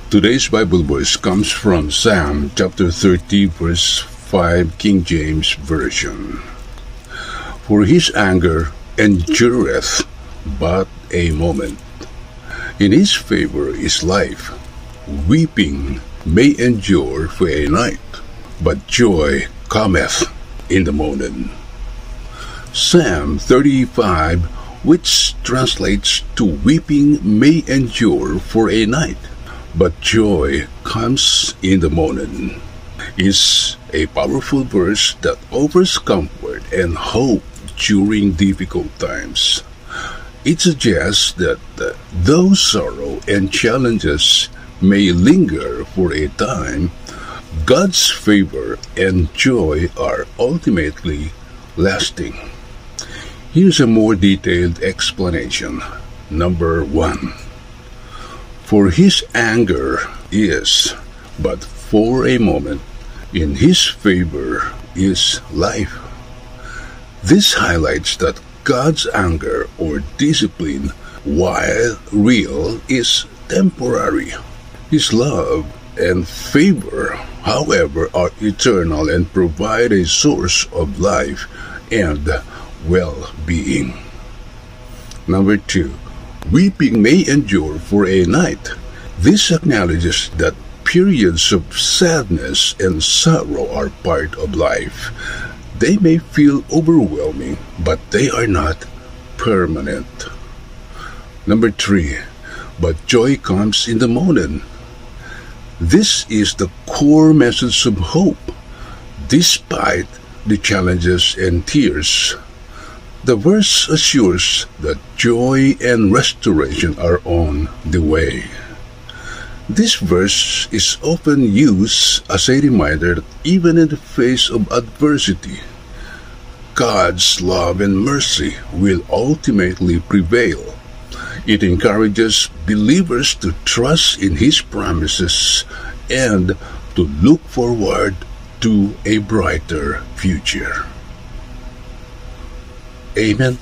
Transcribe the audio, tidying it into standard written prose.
Today's Bible verse comes from Psalm chapter 30, verse 5, King James Version. For his anger endureth but a moment. In his favor is life. Weeping may endure for a night, but joy cometh in the morning. Psalm 35, which translates to weeping may endure for a night, but joy comes in the morning, is a powerful verse that offers comfort and hope during difficult times. It suggests that though sorrow and challenges may linger for a time, God's favor and joy are ultimately lasting. Here's a more detailed explanation. Number 1. For his anger is but for a moment, in his favor is life. This highlights that God's anger or discipline, while real, is temporary. His love and favor, however, are eternal and provide a source of life and well-being. Number 2. Weeping may endure for a night. This acknowledges that periods of sadness and sorrow are part of life. They may feel overwhelming, but they are not permanent. Number 3. But joy comes in the morning. This is the core message of hope. Despite the challenges and tears, the verse assures that joy and restoration are on the way. This verse is often used as a reminder that even in the face of adversity, God's love and mercy will ultimately prevail. It encourages believers to trust in His promises and to look forward to a brighter future. Amen.